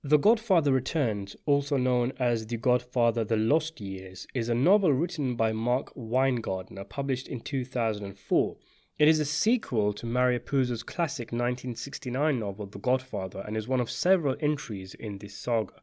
The Godfather Returns, also known as The Godfather The Lost Years, is a novel written by Mark Winegardner, published in 2004. It is a sequel to Mario Puzo's classic 1969 novel The Godfather and is one of several entries in this saga.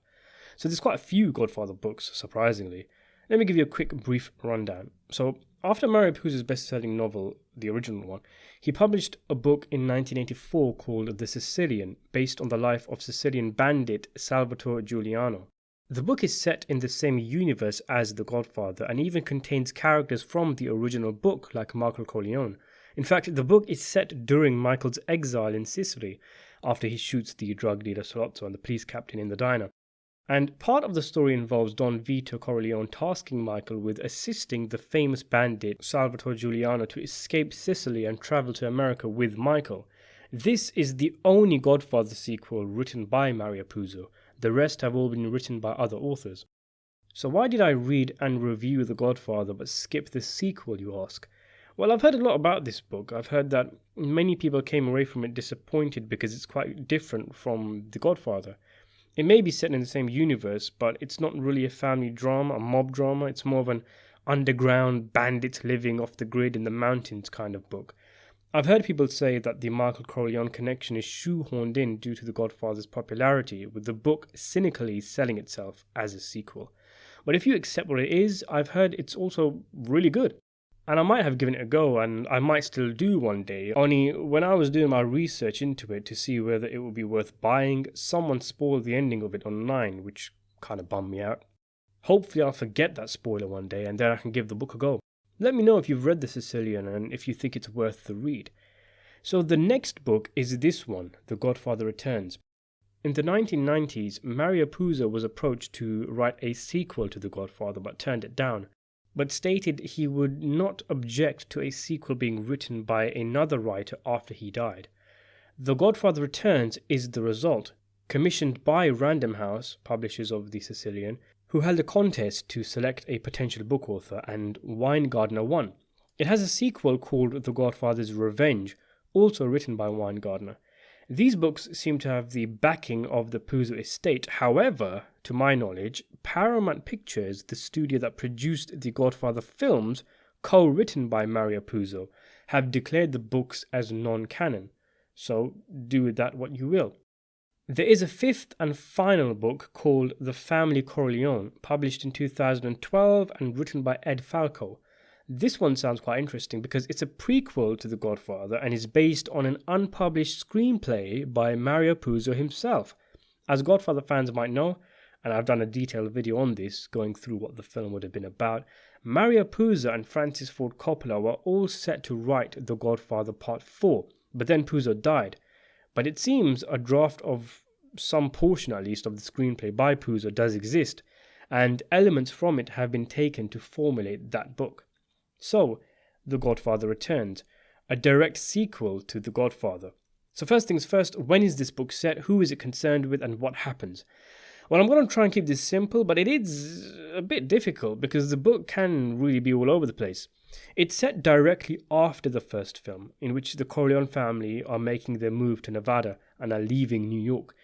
So there's quite a few Godfather books, surprisingly. Let me give you a quick brief rundown. So after Mario Puzo's best-selling novel, the original one, he published a book in 1984 called The Sicilian, based on the life of Sicilian bandit Salvatore Giuliano. The book is set in the same universe as The Godfather and even contains characters from the original book like Michael Corleone. In fact, the book is set during Michael's exile in Sicily after he shoots the drug dealer Solozzo and the police captain in the diner. And part of the story involves Don Vito Corleone tasking Michael with assisting the famous bandit Salvatore Giuliano to escape Sicily and travel to America with Michael. This is the only Godfather sequel written by Mario Puzo. The rest have all been written by other authors. So why did I read and review The Godfather but skip the sequel, you ask? Well, I've heard a lot about this book. I've heard that many people came away from it disappointed because it's quite different from The Godfather. It may be set in the same universe, but it's not really a family drama, a mob drama. It's more of an underground bandits living off the grid in the mountains kind of book. I've heard people say that the Michael Corleone connection is shoehorned in due to The Godfather's popularity, with the book cynically selling itself as a sequel. But if you accept what it is, I've heard it's also really good. And I might have given it a go, and I might still do one day. Only when I was doing my research into it to see whether it would be worth buying, someone spoiled the ending of it online, which kind of bummed me out. Hopefully I'll forget that spoiler one day and then I can give the book a go. Let me know if you've read The Sicilian and if you think it's worth the read. So the next book is this one, The Godfather Returns. In the 1990s, Mario Puzo was approached to write a sequel to The Godfather but turned it down, but stated he would not object to a sequel being written by another writer after he died. The Godfather Returns is the result, commissioned by Random House, publishers of The Sicilian, who held a contest to select a potential book author, and Winegardner won. It has a sequel called The Godfather's Revenge, also written by Winegardner. These books seem to have the backing of the Puzo estate. However, to my knowledge, Paramount Pictures, the studio that produced the Godfather films, co-written by Mario Puzo, have declared the books as non-canon. So do with that what you will. There is a fifth and final book called The Family Corleone, published in 2012 and written by Ed Falco. This one sounds quite interesting because it's a prequel to The Godfather and is based on an unpublished screenplay by Mario Puzo himself. As Godfather fans might know, and I've done a detailed video on this, going through what the film would have been about, Mario Puzo and Francis Ford Coppola were all set to write The Godfather Part 4, but then Puzo died. But it seems a draft of some portion at least of the screenplay by Puzo does exist, and elements from it have been taken to formulate that book. So, The Godfather Returns, a direct sequel to The Godfather. So first things first, when is this book set, who is it concerned with, and what happens? Well, I'm going to try and keep this simple, but it is a bit difficult because the book can really be all over the place. It's set directly after the first film, in which the Corleone family are making their move to Nevada and are leaving New York.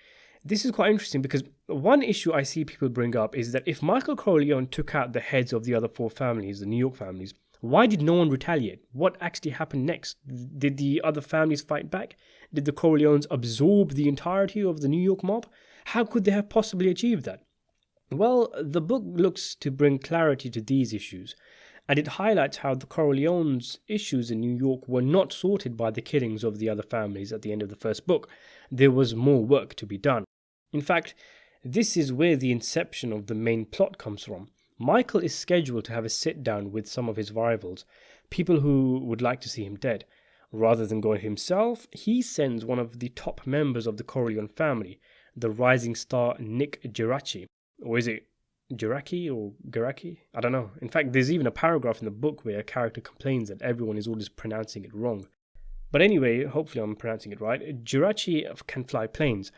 This is quite interesting because one issue I see people bring up is that if Michael Corleone took out the heads of the other four families, the New York families, why did no one retaliate? What actually happened next? Did the other families fight back? Did the Corleones absorb the entirety of the New York mob? How could they have possibly achieved that? Well, the book looks to bring clarity to these issues, and it highlights how the Corleones' issues in New York were not sorted by the killings of the other families at the end of the first book. There was more work to be done. In fact, this is where the inception of the main plot comes from. Michael is scheduled to have a sit-down with some of his rivals, people who would like to see him dead. Rather than going himself, he sends one of the top members of the Corleone family, the rising star Nick Geraci. Or is it Geraki or Geraki? I don't know. In fact, there's even a paragraph in the book where a character complains that everyone is always pronouncing it wrong. But anyway, hopefully I'm pronouncing it right. Geraci can fly planes,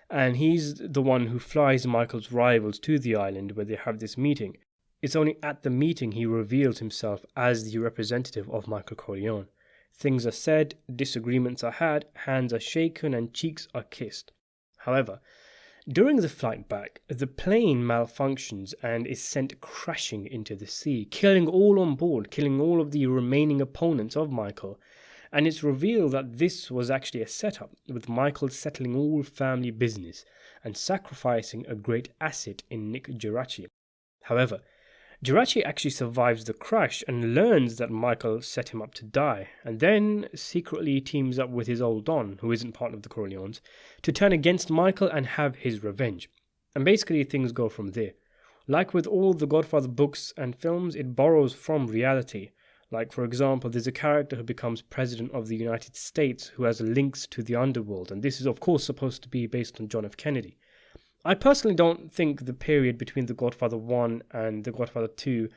and he's the one who flies Michael's rivals to the island where they have this meeting. It's only at the meeting he reveals himself as the representative of Michael Corleone. Things are said, disagreements are had, hands are shaken, and cheeks are kissed. However, During the flight back, the plane malfunctions and is sent crashing into the sea, killing all on board, killing all of the remaining opponents of Michael. And it's revealed that this was actually a setup, with Michael settling all family business and sacrificing a great asset in Nick Geraci. However, Geraci actually survives the crash and learns that Michael set him up to die, and then secretly teams up with his old Don, who isn't part of the Corleones, to turn against Michael and have his revenge. And basically things go from there. Like with all the Godfather books and films, it borrows from reality. Like, for example, there's a character who becomes president of the United States who has links to the underworld, and this is of course supposed to be based on John F. Kennedy. I personally don't think the period between The Godfather 1 and The Godfather 2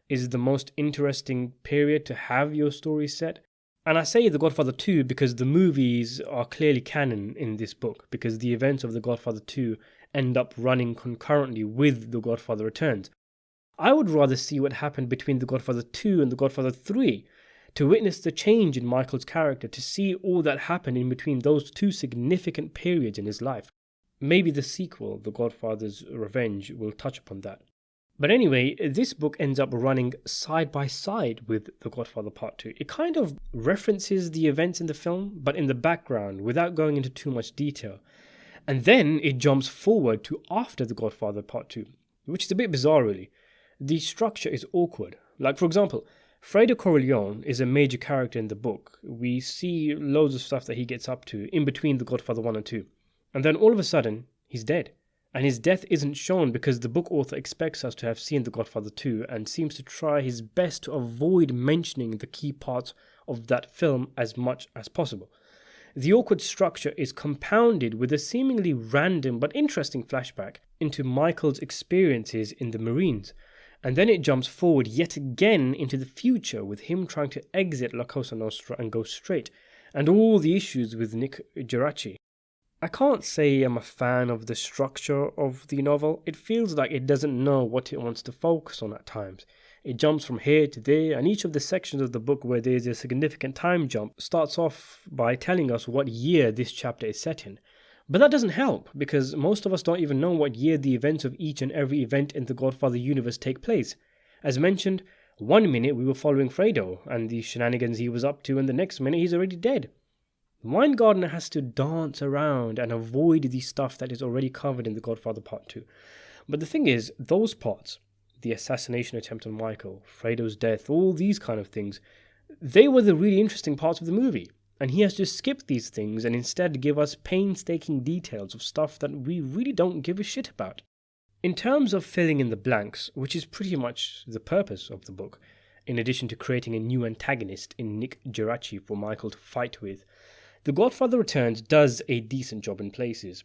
is the most interesting period to have your story set. And I say The Godfather 2 because the movies are clearly canon in this book, because the events of The Godfather 2 end up running concurrently with The Godfather Returns. I would rather see what happened between The Godfather 2 and The Godfather 3, to witness the change in Michael's character, to see all that happened in between those two significant periods in his life. Maybe the sequel, The Godfather's Revenge, will touch upon that. But anyway, this book ends up running side by side with The Godfather Part 2. It kind of references the events in the film, but in the background, without going into too much detail. And then it jumps forward to after The Godfather Part 2, which is a bit bizarre really. The structure is awkward. Like, for example, Fredo Corleone is a major character in the book. We see loads of stuff that he gets up to in between The Godfather 1 and 2. And then all of a sudden, he's dead. And his death isn't shown because the book author expects us to have seen The Godfather 2 and seems to try his best to avoid mentioning the key parts of that film as much as possible. The awkward structure is compounded with a seemingly random but interesting flashback into Michael's experiences in the Marines. And then it jumps forward yet again into the future with him trying to exit La Cosa Nostra and go straight, and all the issues with Nick Geraci. I can't say I'm a fan of the structure of the novel. It feels like it doesn't know what it wants to focus on at times. It jumps from here to there, and each of the sections of the book where there's a significant time jump starts off by telling us what year this chapter is set in. But that doesn't help, because most of us don't even know what year the events of each and every event in the Godfather universe take place. As mentioned, one minute we were following Fredo and the shenanigans he was up to, and the next minute he's already dead. Winegardner has to dance around and avoid the stuff that is already covered in The Godfather Part 2. But the thing is, those parts, the assassination attempt on Michael, Fredo's death, all these kind of things, they were the really interesting parts of the movie. And he has to skip these things and instead give us painstaking details of stuff that we really don't give a shit about. In terms of filling in the blanks, which is pretty much the purpose of the book, in addition to creating a new antagonist in Nick Geraci for Michael to fight with, The Godfather Returns does a decent job in places.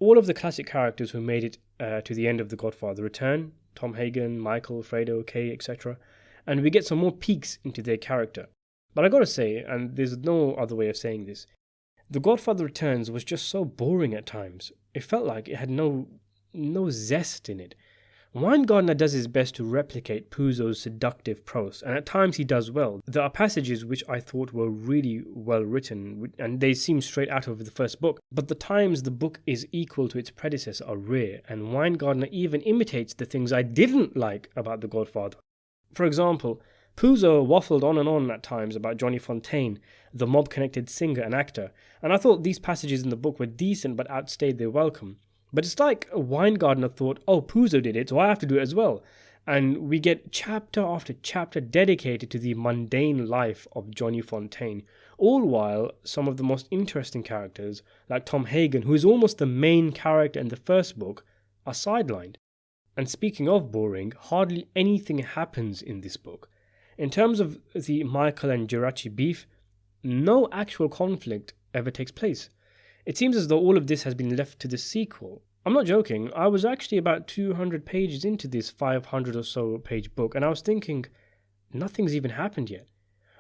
All of the classic characters who made it to the end of The Godfather return, Tom Hagen, Michael, Fredo, Kay, etc., and we get some more peeks into their character. But I gotta say, and there's no other way of saying this, The Godfather Returns was just so boring at times. It felt like it had no zest in it. Winegardner does his best to replicate Puzo's seductive prose, and at times he does well. There are passages which I thought were really well written, and they seem straight out of the first book, but the times the book is equal to its predecessor are rare, and Winegardner even imitates the things I didn't like about The Godfather. For example, Puzo waffled on and on at times about Johnny Fontaine, the mob-connected singer and actor, and I thought these passages in the book were decent but outstayed their welcome. But it's like Winegardner thought, oh, Puzo did it, so I have to do it as well. And we get chapter after chapter dedicated to the mundane life of Johnny Fontaine, all while some of the most interesting characters, like Tom Hagen, who is almost the main character in the first book, are sidelined. And speaking of boring, hardly anything happens in this book. In terms of the Michael and Geraci beef, no actual conflict ever takes place. It seems as though all of this has been left to the sequel. I'm not joking, I was actually about 200 pages into this 500 or so page book, and I was thinking, nothing's even happened yet.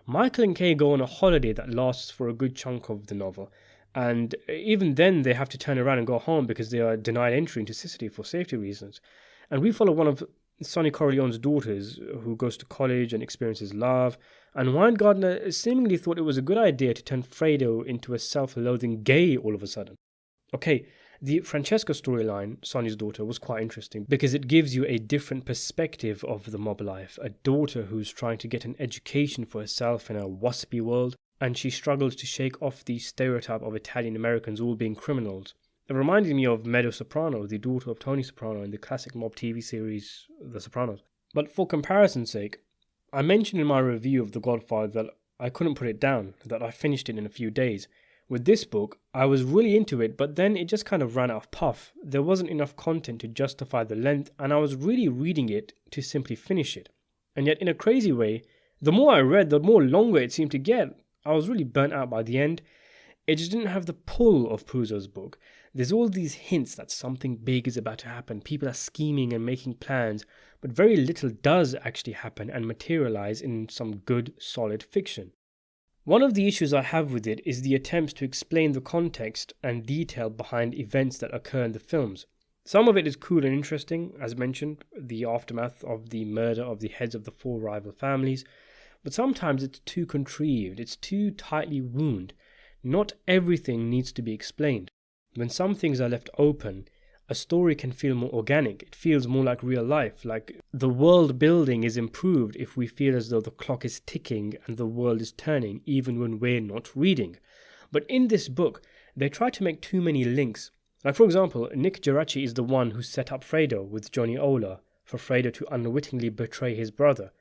Michael and Kay go on a holiday that lasts for a good chunk of the novel, and even then they have to turn around and go home because they are denied entry into Sicily for safety reasons. And we follow one of Sonny Corleone's daughters who goes to college and experiences love, and Winegardner seemingly thought it was a good idea to turn Fredo into a self-loathing gay all of a sudden. Okay, The Francesca storyline, Sonny's daughter, was quite interesting because it gives you a different perspective of the mob life. A daughter who's trying to get an education for herself in a waspy world, and she struggles to shake off the stereotype of Italian Americans all being criminals. It reminded me of Meadow Soprano, the daughter of Tony Soprano in the classic mob TV series The Sopranos. But for comparison's sake, I mentioned in my review of The Godfather that I couldn't put it down, that I finished it in a few days. With this book, I was really into it, but then it just kind of ran out of puff. There wasn't enough content to justify the length, and I was really reading it to simply finish it. And yet, in a crazy way, the more I read, the more longer it seemed to get. I was really burnt out by the end. It just didn't have the pull of Puzo's book. There's all these hints that something big is about to happen. People are scheming and making plans, but very little does actually happen and materialize in some good, solid fiction. One of the issues I have with it is the attempts to explain the context and detail behind events that occur in the films. Some of it is cool and interesting, as mentioned, the aftermath of the murder of the heads of the 4 rival families, but sometimes it's too contrived, it's too tightly wound. Not everything needs to be explained. When some things are left open, a story can feel more organic. It feels more like real life, like the world building is improved if we feel as though the clock is ticking and the world is turning, even when we're not reading. But in this book, they try to make too many links. Like, for example, Nick Geraci is the one who set up Fredo with Johnny Ola for Fredo to unwittingly betray his brother.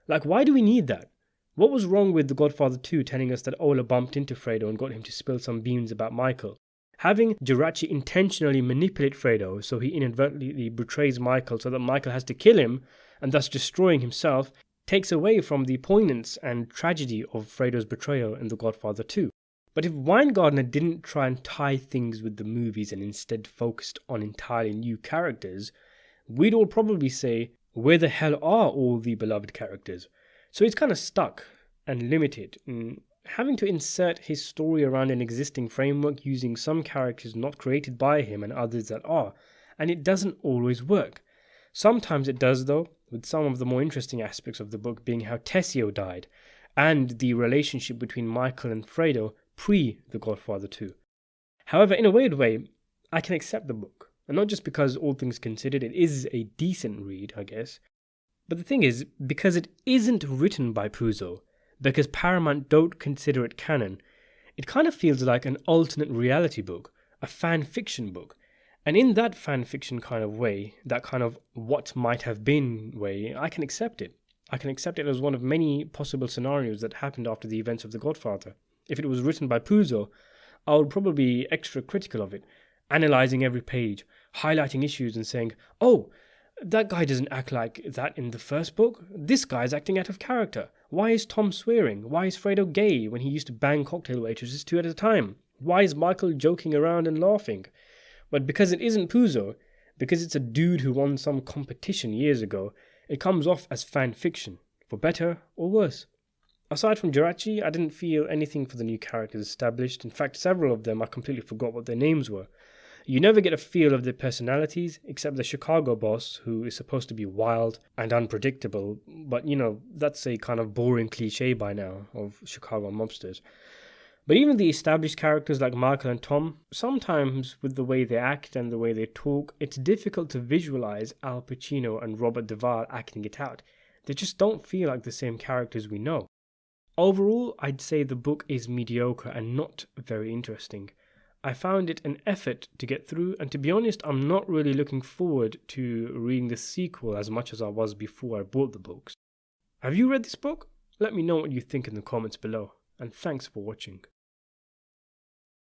Like, why do we need that? What was wrong with The Godfather 2 telling us that Ola bumped into Fredo and got him to spill some beans about Michael? Having Geraci intentionally manipulate Fredo so he inadvertently betrays Michael so that Michael has to kill him and thus destroying himself takes away from the poignance and tragedy of Fredo's betrayal in The Godfather 2. But if Winegardner didn't try and tie things with the movies and instead focused on entirely new characters, we'd all probably say, where the hell are all the beloved characters? So he's kind of stuck and limited in having to insert his story around an existing framework using some characters not created by him and others that are, and it doesn't always work. Sometimes it does though, with some of the more interesting aspects of the book being how Tessio died, and the relationship between Michael and Fredo pre-The Godfather 2. However, in a weird way, I can accept the book, and not just because all things considered it is a decent read, I guess, but the thing is, because it isn't written by Puzo, because Paramount don't consider it canon, it kind of feels like an alternate reality book, a fan fiction book. And in that fan fiction kind of way, that kind of what might have been way, I can accept it. I can accept it as one of many possible scenarios that happened after the events of The Godfather. If it was written by Puzo, I would probably be extra critical of it, analysing every page, highlighting issues and saying, oh, that guy doesn't act like that in the first book. This guy's acting out of character. Why is Tom swearing? Why is Fredo gay when he used to bang cocktail waitresses 2 at a time? Why is Michael joking around and laughing? But because it isn't Puzo, because it's a dude who won some competition years ago, it comes off as fan fiction, for better or worse. Aside from Geraci, I didn't feel anything for the new characters established. In fact, several of them I completely forgot what their names were. You never get a feel of their personalities, except the Chicago boss, who is supposed to be wild and unpredictable, but that's a kind of boring cliche by now of Chicago mobsters. But even the established characters like Michael and Tom, sometimes with the way they act and the way they talk, it's difficult to visualize Al Pacino and Robert Duvall acting it out. They just don't feel like the same characters we know. Overall, I'd say the book is mediocre and not very interesting. I found it an effort to get through, and to be honest, I'm not really looking forward to reading the sequel as much as I was before I bought the books. Have you read this book? Let me know what you think in the comments below, and thanks for watching.